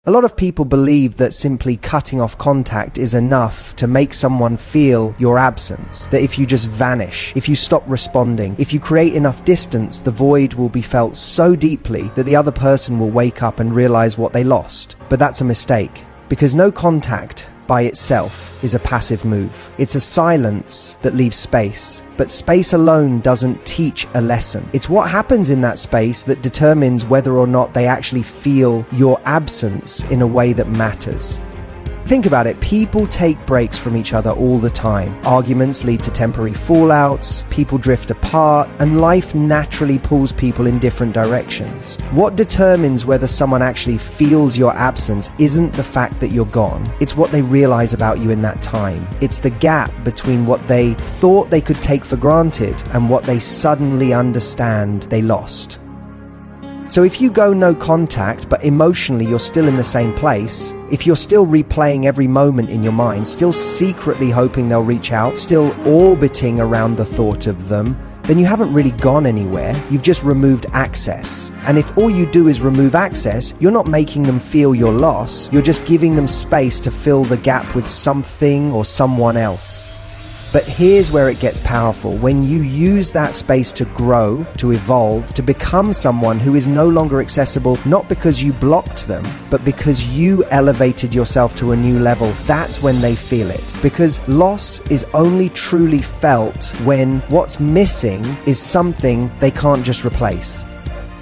A lot of people believe that simply cutting off contact is enough to make someone feel your absence, that if you just vanish, if you stop responding, if you create enough distance, the void will be felt so deeply that the other person will wake up and realize what they lost. But that's a mistake, because no contact by itself is a passive move. It's a silence that leaves space. But space alone doesn't teach a lesson. It's what happens in that space that determines whether or not they actually feel your absence in a way that matters. Think about it, people take breaks from each other all the time. Arguments lead to temporary fallouts, people drift apart, and life naturally pulls people in different directions. What determines whether someone actually feels your absence isn't the fact that you're gone, it's what they realize about you in that time. It's the gap between what they thought they could take for granted and what they suddenly understand they lost. So if you go no contact, but emotionally you're still in the same place, if you're still replaying every moment in your mind, still secretly hoping they'll reach out, still orbiting around the thought of them, then you haven't really gone anywhere, you've just removed access. And if all you do is remove access, you're not making them feel your loss, you're just giving them space to fill the gap with something or someone else. But here's where it gets powerful. When you use that space to grow, to evolve, to become someone who is no longer accessible, not because you blocked them, but because you elevated yourself to a new level, that's when they feel it. Because loss is only truly felt when what's missing is something they can't just replace.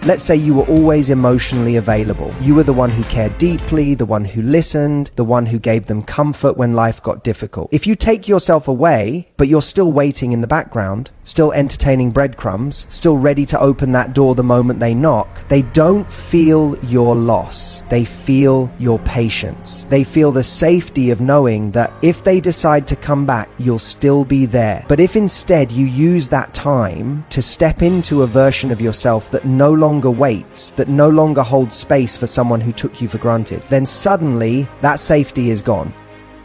Let's say you were always emotionally available. You were the one who cared deeply, the one who listened, the one who gave them comfort when life got difficult. If you take yourself away, but you're still waiting in the background, still entertaining breadcrumbs, still ready to open that door the moment they knock, they don't feel your loss. They feel your patience. They feel the safety of knowing that if they decide to come back, you'll still be there. But if instead you use that time to step into a version of yourself that no longer waits, that no longer holds space for someone who took you for granted, then suddenly that safety is gone.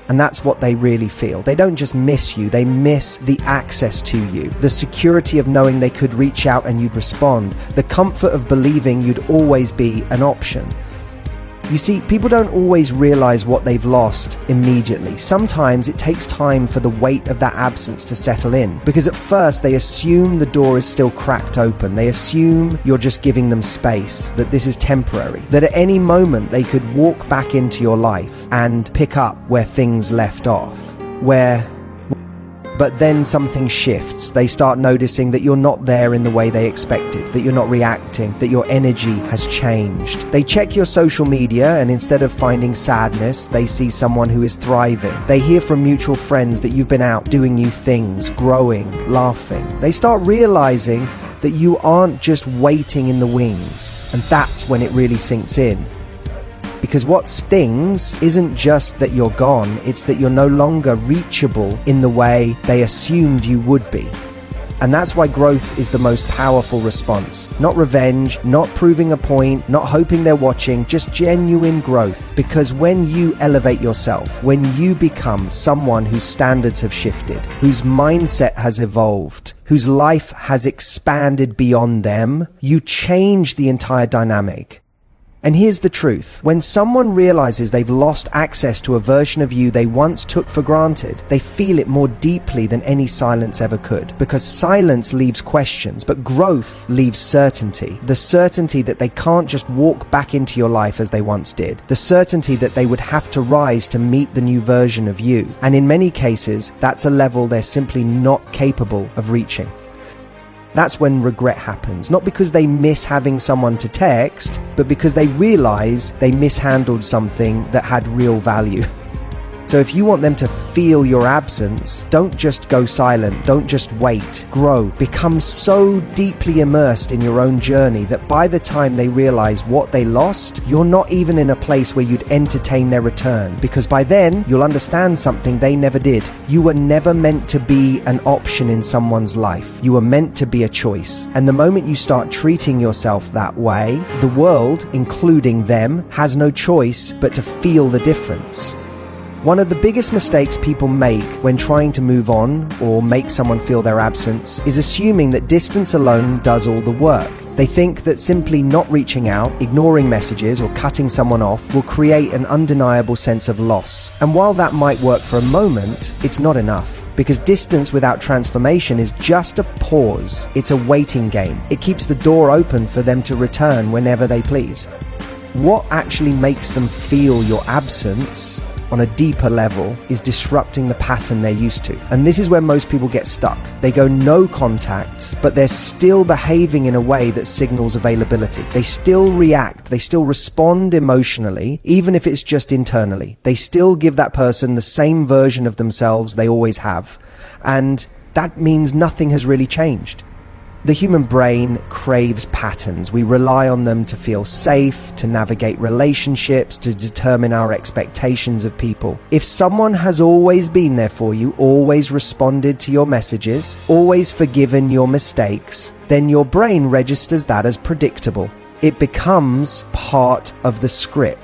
And that's what they really feel. They don't just miss you, they miss the access to you, the security of knowing they could reach out and you'd respond, the comfort of believing you'd always be an option. You see, people don't always realize what they've lost immediately. Sometimes it takes time for the weight of that absence to settle in, because at first they assume the door is still cracked open. They assume you're just giving them space, that this is temporary, that at any moment they could walk back into your life and pick up where things left off, But then something shifts. They start noticing that you're not there in the way they expected, that you're not reacting, that your energy has changed. They check your social media and instead of finding sadness, they see someone who is thriving. They hear from mutual friends that you've been out doing new things, growing, laughing. They start realizing that you aren't just waiting in the wings. And that's when it really sinks in. Because what stings isn't just that you're gone, it's that you're no longer reachable in the way they assumed you would be. And that's why growth is the most powerful response. Not revenge, not proving a point, not hoping they're watching, just genuine growth. Because when you elevate yourself, when you become someone whose standards have shifted, whose mindset has evolved, whose life has expanded beyond them, you change the entire dynamic. And here's the truth. When someone realizes they've lost access to a version of you they once took for granted, they feel it more deeply than any silence ever could. Because silence leaves questions, but growth leaves certainty. The certainty that they can't just walk back into your life as they once did. The certainty that they would have to rise to meet the new version of you. And in many cases, that's a level they're simply not capable of reaching. That's when regret happens, not because they miss having someone to text, but because they realize they mishandled something that had real value. So if you want them to feel your absence, don't just go silent, don't just wait, grow, become so deeply immersed in your own journey that by the time they realize what they lost, you're not even in a place where you'd entertain their return, because by then you'll understand something they never did. You were never meant to be an option in someone's life. You were meant to be a choice. And the moment you start treating yourself that way, the world, including them, has no choice but to feel the difference. One of the biggest mistakes people make when trying to move on or make someone feel their absence is assuming that distance alone does all the work. They think that simply not reaching out, ignoring messages, or cutting someone off will create an undeniable sense of loss. And while that might work for a moment, it's not enough. Because distance without transformation is just a pause. It's a waiting game. It keeps the door open for them to return whenever they please. What actually makes them feel your absence on a deeper level is disrupting the pattern they're used to. And this is where most people get stuck. They go no contact, but they're still behaving in a way that signals availability. They still react. They still respond emotionally, even if it's just internally. They still give that person the same version of themselves they always have. And that means nothing has really changed. The human brain craves patterns. We rely on them to feel safe, to navigate relationships, to determine our expectations of people. If someone has always been there for you, always responded to your messages, always forgiven your mistakes, then your brain registers that as predictable. It becomes part of the script.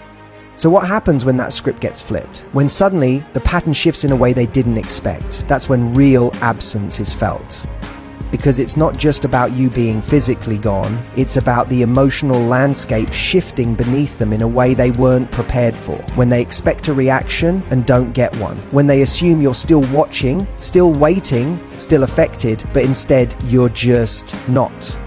So what happens when that script gets flipped? When suddenly the pattern shifts in a way they didn't expect. That's when real absence is felt. Because it's not just about you being physically gone, it's about the emotional landscape shifting beneath them in a way they weren't prepared for. When they expect a reaction and don't get one. When they assume you're still watching, still waiting, still affected, but instead you're just not.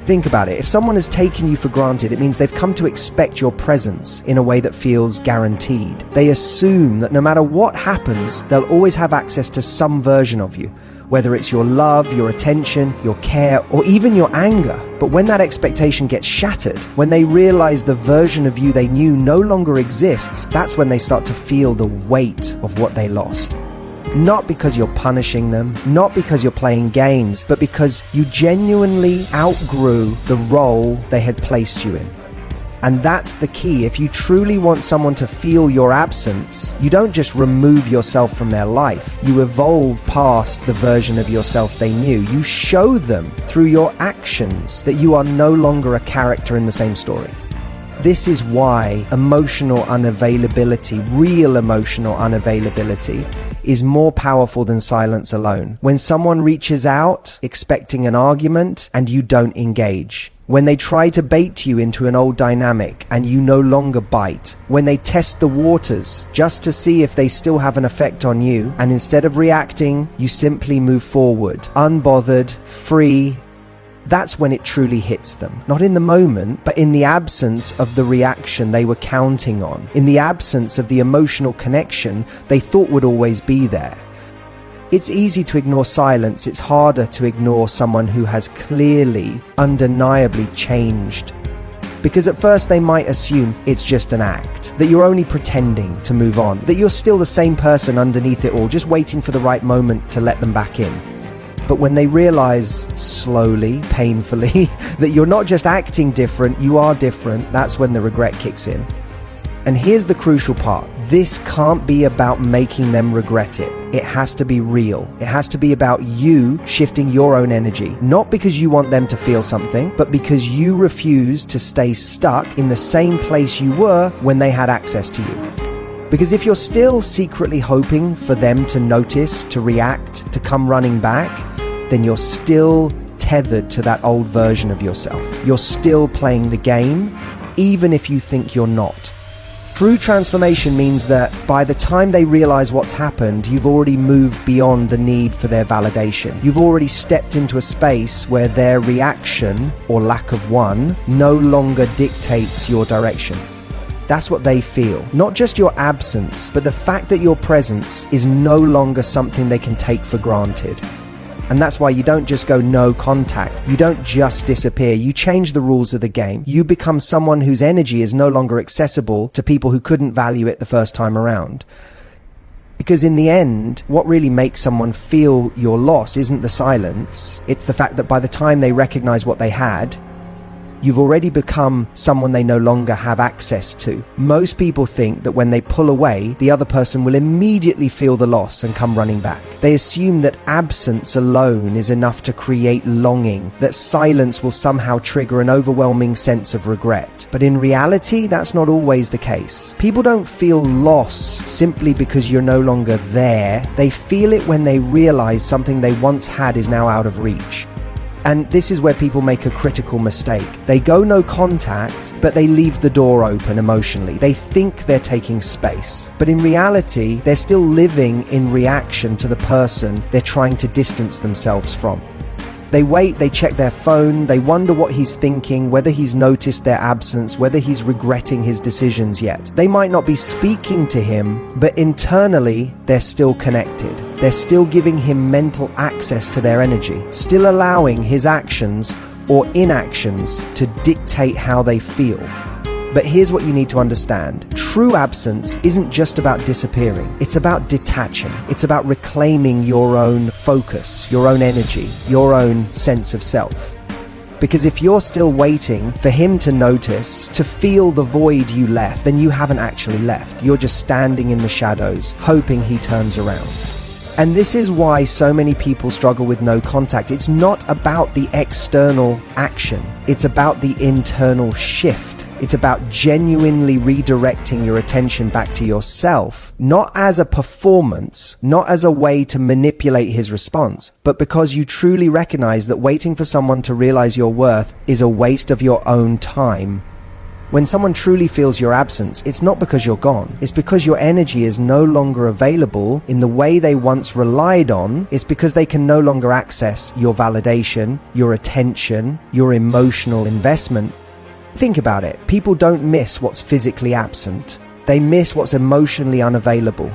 Think about it. If someone has taken you for granted, it means they've come to expect your presence in a way that feels guaranteed. They assume that no matter what happens, they'll always have access to some version of you. Whether it's your love, your attention, your care, or even your anger. But when that expectation gets shattered, when they realize the version of you they knew no longer exists, that's when they start to feel the weight of what they lost. Not because you're punishing them, not because you're playing games, but because you genuinely outgrew the role they had placed you in. And that's the key. If you truly want someone to feel your absence, you don't just remove yourself from their life. You evolve past the version of yourself they knew. You show them through your actions that you are no longer a character in the same story. This is why emotional unavailability, real emotional unavailability, is more powerful than silence alone. When someone reaches out expecting an argument and you don't engage. When they try to bait you into an old dynamic and you no longer bite. When they test the waters just to see if they still have an effect on you, and instead of reacting, you simply move forward, unbothered, free. That's when it truly hits them. Not in the moment, but in the absence of the reaction they were counting on. In the absence of the emotional connection they thought would always be there. It's easy to ignore silence. It's harder to ignore someone who has clearly, undeniably changed. Because at first they might assume it's just an act, that you're only pretending to move on, that you're still the same person underneath it all, just waiting for the right moment to let them back in. But when they realize slowly, painfully, that you're not just acting different, you are different, that's when the regret kicks in. And here's the crucial part. This can't be about making them regret it. It has to be real. It has to be about you shifting your own energy. Not because you want them to feel something, but because you refuse to stay stuck in the same place you were when they had access to you. Because if you're still secretly hoping for them to notice, to react, to come running back, then you're still tethered to that old version of yourself. You're still playing the game, even if you think you're not. True transformation means that by the time they realize what's happened, you've already moved beyond the need for their validation. You've already stepped into a space where their reaction, or lack of one, no longer dictates your direction. That's what they feel. Not just your absence, but the fact that your presence is no longer something they can take for granted. And that's why you don't just go no contact. You don't just disappear. You change the rules of the game. You become someone whose energy is no longer accessible to people who couldn't value it the first time around. Because in the end, what really makes someone feel your loss isn't the silence. It's the fact that by the time they recognize what they had, you've already become someone they no longer have access to. Most people think that when they pull away, the other person will immediately feel the loss and come running back. They assume that absence alone is enough to create longing, that silence will somehow trigger an overwhelming sense of regret. But in reality, that's not always the case. People don't feel loss simply because you're no longer there. They feel it when they realize something they once had is now out of reach. And this is where people make a critical mistake. They go no contact, but they leave the door open emotionally. They think they're taking space. But in reality, they're still living in reaction to the person they're trying to distance themselves from. They wait, they check their phone, they wonder what he's thinking, whether he's noticed their absence, whether he's regretting his decisions yet. They might not be speaking to him, but internally, they're still connected. They're still giving him mental access to their energy, still allowing his actions or inactions to dictate how they feel. But here's what you need to understand. True absence isn't just about disappearing. It's about detaching. It's about reclaiming your own focus, your own energy, your own sense of self. Because if you're still waiting for him to notice, to feel the void you left, then you haven't actually left. You're just standing in the shadows, hoping he turns around. And this is why so many people struggle with no contact. It's not about the external action. It's about the internal shift. It's about genuinely redirecting your attention back to yourself, not as a performance, not as a way to manipulate his response, but because you truly recognize that waiting for someone to realize your worth is a waste of your own time. When someone truly feels your absence, it's not because you're gone. It's because your energy is no longer available in the way they once relied on. It's because they can no longer access your validation, your attention, your emotional investment. Think about it. People don't miss what's physically absent. They miss what's emotionally unavailable.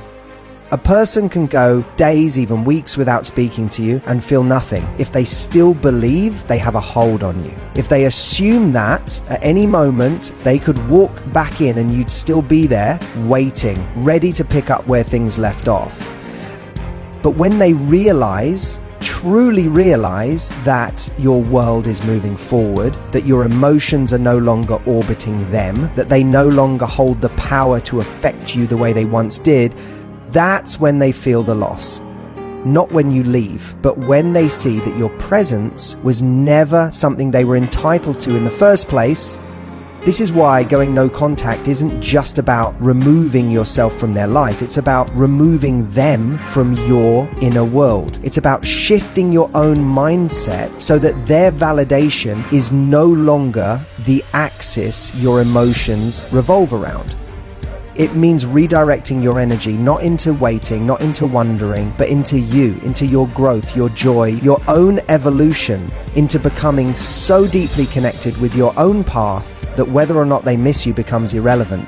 A person can go days, even weeks without speaking to you and feel nothing if they still believe they have a hold on you. If they assume that at any moment they could walk back in and you'd still be there, waiting, ready to pick up where things left off. But when they truly realize that your world is moving forward, that your emotions are no longer orbiting them, that they no longer hold the power to affect you the way they once did, that's when they feel the loss. Not when you leave, but when they see that your presence was never something they were entitled to in the first place. This is why going no contact isn't just about removing yourself from their life. It's about removing them from your inner world. It's about shifting your own mindset so that their validation is no longer the axis your emotions revolve around. It means redirecting your energy, not into waiting, not into wondering, but into you, into your growth, your joy, your own evolution, into becoming so deeply connected with your own path that whether or not they miss you becomes irrelevant.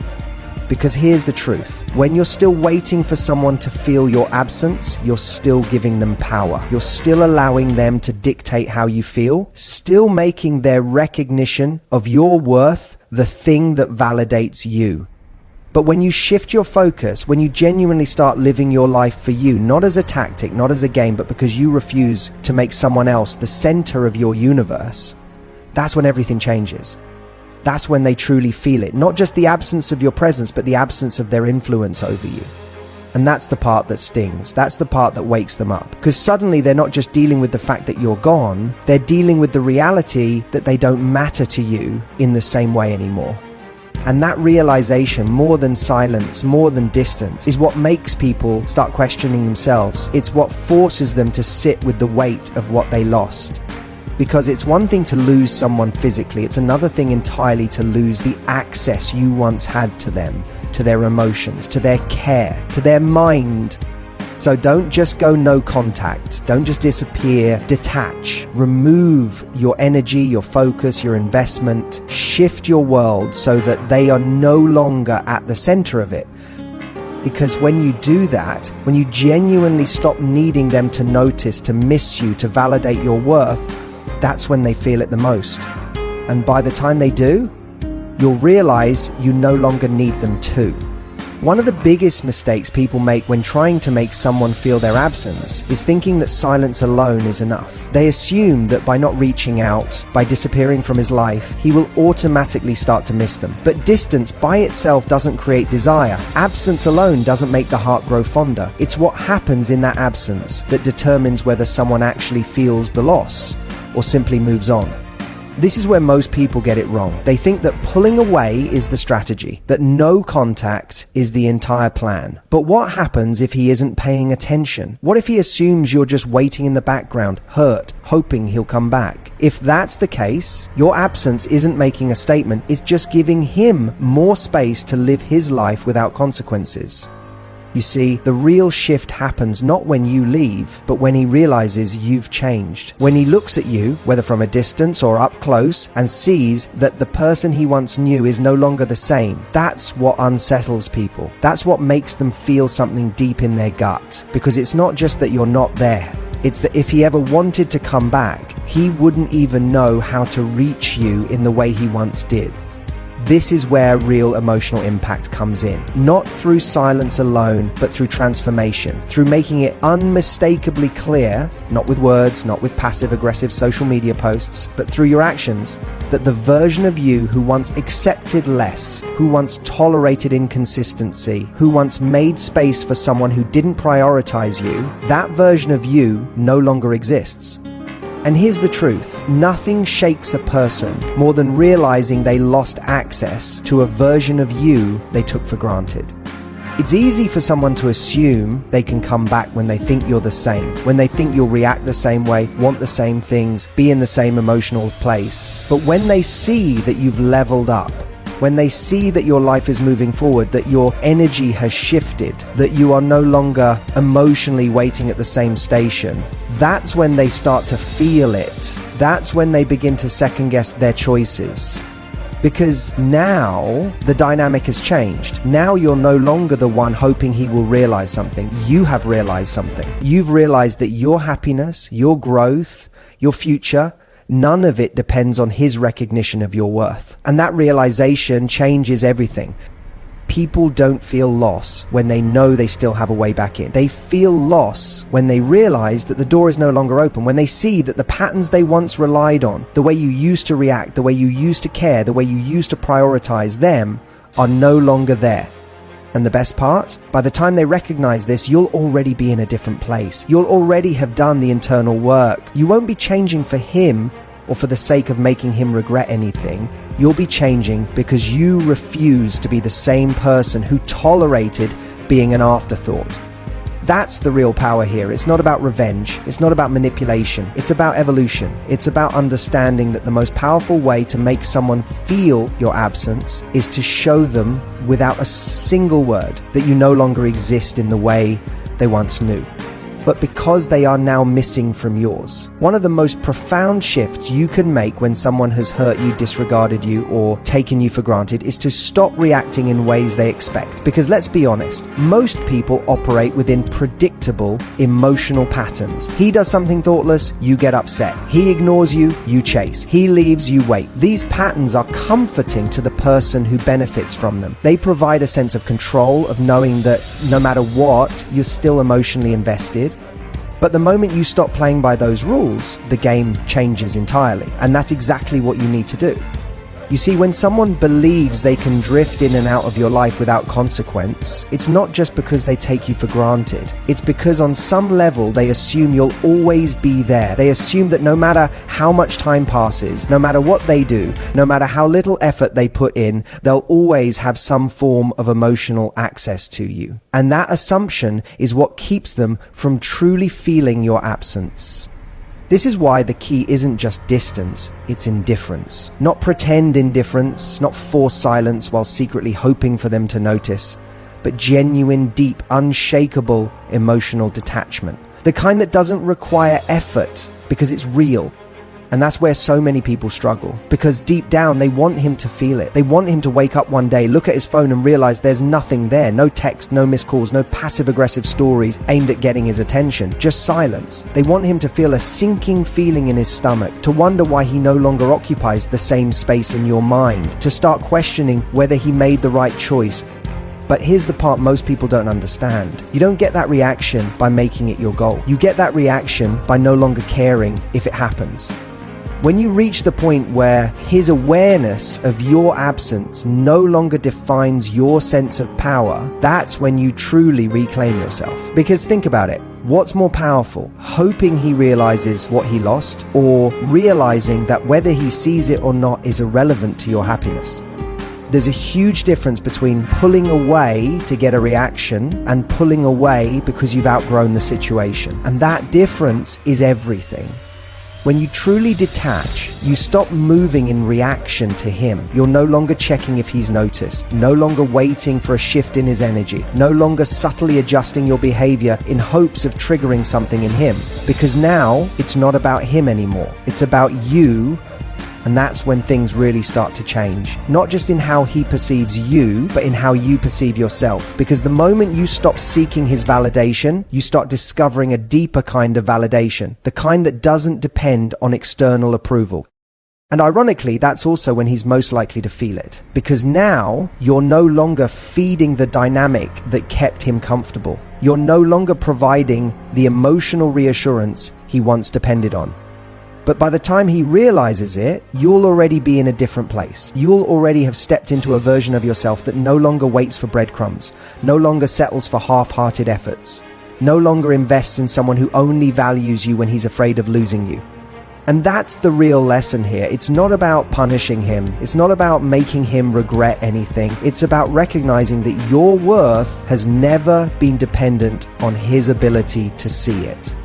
Because here's the truth. When you're still waiting for someone to feel your absence, you're still giving them power. You're still allowing them to dictate how you feel, still making their recognition of your worth the thing that validates you. But when you shift your focus, when you genuinely start living your life for you, not as a tactic, not as a game, but because you refuse to make someone else the center of your universe, that's when everything changes. That's when they truly feel it. Not just the absence of your presence, but the absence of their influence over you. And that's the part that stings. That's the part that wakes them up. Because suddenly they're not just dealing with the fact that you're gone, they're dealing with the reality that they don't matter to you in the same way anymore. And that realization, more than silence, more than distance, is what makes people start questioning themselves. It's what forces them to sit with the weight of what they lost. Because it's one thing to lose someone physically, it's another thing entirely to lose the access you once had to them, to their emotions, to their care, to their mind. So don't just go no contact. Don't just disappear. Detach. Remove your energy, your focus, your investment. Shift your world so that they are no longer at the center of it. Because when you do that, when you genuinely stop needing them to notice, to miss you, to validate your worth, that's when they feel it the most. And by the time they do, you'll realize you no longer need them to. One of the biggest mistakes people make when trying to make someone feel their absence is thinking that silence alone is enough. They assume that by not reaching out, by disappearing from his life, he will automatically start to miss them. But distance by itself doesn't create desire. Absence alone doesn't make the heart grow fonder. It's what happens in that absence that determines whether someone actually feels the loss or simply moves on. This is where most people get it wrong. They think that pulling away is the strategy, that no contact is the entire plan. But what happens if he isn't paying attention? What if he assumes you're just waiting in the background, hurt, hoping he'll come back? If that's the case, your absence isn't making a statement, it's just giving him more space to live his life without consequences. You see, the real shift happens not when you leave, but when he realizes you've changed. When he looks at you, whether from a distance or up close, and sees that the person he once knew is no longer the same. That's what unsettles people. That's what makes them feel something deep in their gut. Because it's not just that you're not there. It's that if he ever wanted to come back, he wouldn't even know how to reach you in the way he once did. This is where real emotional impact comes in. Not through silence alone, but through transformation. Through making it unmistakably clear, not with words, not with passive-aggressive social media posts, but through your actions, that the version of you who once accepted less, who once tolerated inconsistency, who once made space for someone who didn't prioritize you, that version of you no longer exists. And here's the truth, nothing shakes a person more than realizing they lost access to a version of you they took for granted. It's easy for someone to assume they can come back when they think you're the same, when they think you'll react the same way, want the same things, be in the same emotional place. But when they see that you've leveled up, when they see that your life is moving forward, that your energy has shifted, that you are no longer emotionally waiting at the same station, that's when they start to feel it. That's when they begin to second guess their choices. Because now the dynamic has changed. Now you're no longer the one hoping he will realize something. You have realized something. You've realized that your happiness, your growth, your future, none of it depends on his recognition of your worth. And that realization changes everything. People don't feel loss when they know they still have a way back in. They feel loss when they realize that the door is no longer open, when they see that the patterns they once relied on, the way you used to react, the way you used to care, the way you used to prioritize them, are no longer there. And the best part? By the time they recognize this, you'll already be in a different place. You'll already have done the internal work. You won't be changing for him or for the sake of making him regret anything. You'll be changing because you refuse to be the same person who tolerated being an afterthought. That's the real power here. It's not about revenge. It's not about manipulation. It's about evolution. It's about understanding that the most powerful way to make someone feel your absence is to show them without a single word that you no longer exist in the way they once knew, but because they are now missing from yours. One of the most profound shifts you can make when someone has hurt you, disregarded you, or taken you for granted is to stop reacting in ways they expect. Because let's be honest, most people operate within predictable emotional patterns. He does something thoughtless, you get upset. He ignores you, you chase. He leaves, you wait. These patterns are comforting to the person who benefits from them. They provide a sense of control, of knowing that no matter what, you're still emotionally invested. But the moment you stop playing by those rules, the game changes entirely. And that's exactly what you need to do. You see, when someone believes they can drift in and out of your life without consequence, it's not just because they take you for granted. It's because on some level they assume you'll always be there. They assume that no matter how much time passes, no matter what they do, no matter how little effort they put in, they'll always have some form of emotional access to you. And that assumption is what keeps them from truly feeling your absence. This is why the key isn't just distance, it's indifference. Not pretend indifference, not forced silence while secretly hoping for them to notice, but genuine, deep, unshakable emotional detachment. The kind that doesn't require effort because it's real. And that's where so many people struggle, because deep down they want him to feel it. They want him to wake up one day, look at his phone and realize there's nothing there. No text, no missed calls, no passive-aggressive stories aimed at getting his attention. Just silence. They want him to feel a sinking feeling in his stomach, to wonder why he no longer occupies the same space in your mind, to start questioning whether he made the right choice. But here's the part most people don't understand. You don't get that reaction by making it your goal. You get that reaction by no longer caring if it happens. When you reach the point where his awareness of your absence no longer defines your sense of power, that's when you truly reclaim yourself. Because think about it. What's more powerful, hoping he realizes what he lost, or realizing that whether he sees it or not is irrelevant to your happiness? There's a huge difference between pulling away to get a reaction and pulling away because you've outgrown the situation. And that difference is everything. When you truly detach, you stop moving in reaction to him. You're no longer checking if he's noticed, no longer waiting for a shift in his energy, no longer subtly adjusting your behavior in hopes of triggering something in him. Because now it's not about him anymore. It's about you. And that's when things really start to change. Not just in how he perceives you, but in how you perceive yourself. Because the moment you stop seeking his validation, you start discovering a deeper kind of validation. The kind that doesn't depend on external approval. And ironically, that's also when he's most likely to feel it. Because now, you're no longer feeding the dynamic that kept him comfortable. You're no longer providing the emotional reassurance he once depended on. But by the time he realizes it, you'll already be in a different place. You'll already have stepped into a version of yourself that no longer waits for breadcrumbs, no longer settles for half-hearted efforts, no longer invests in someone who only values you when he's afraid of losing you. And that's the real lesson here. It's not about punishing him. It's not about making him regret anything. It's about recognizing that your worth has never been dependent on his ability to see it.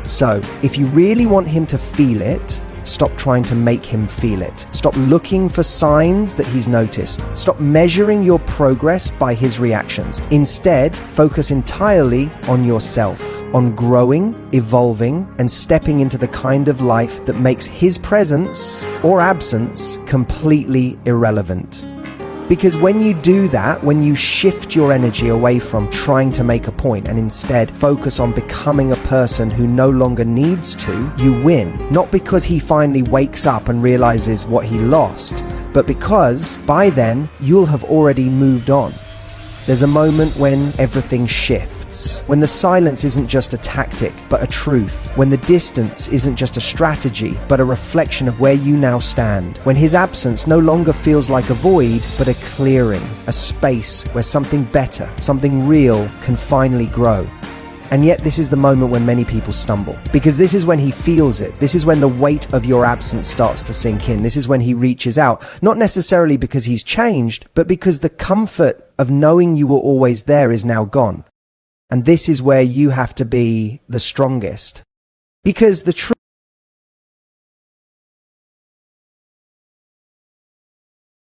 So, if you really want him to feel it, stop trying to make him feel it. Stop looking for signs that he's noticed. Stop measuring your progress by his reactions. Instead, focus entirely on yourself, on growing, evolving, and stepping into the kind of life that makes his presence or absence completely irrelevant. Because when you do that, when you shift your energy away from trying to make a point and instead focus on becoming a person who no longer needs to, you win. Not because he finally wakes up and realizes what he lost, but because by then you'll have already moved on. There's a moment when everything shifts, when the silence isn't just a tactic, but a truth, when the distance isn't just a strategy, but a reflection of where you now stand, when his absence no longer feels like a void, but a clearing, a space where something better, something real can finally grow. And yet this is the moment when many people stumble, because this is when he feels it. This is when the weight of your absence starts to sink in. This is when he reaches out, not necessarily because he's changed, but because the comfort of knowing you were always there is now gone. And this is where you have to be the strongest. Because the truth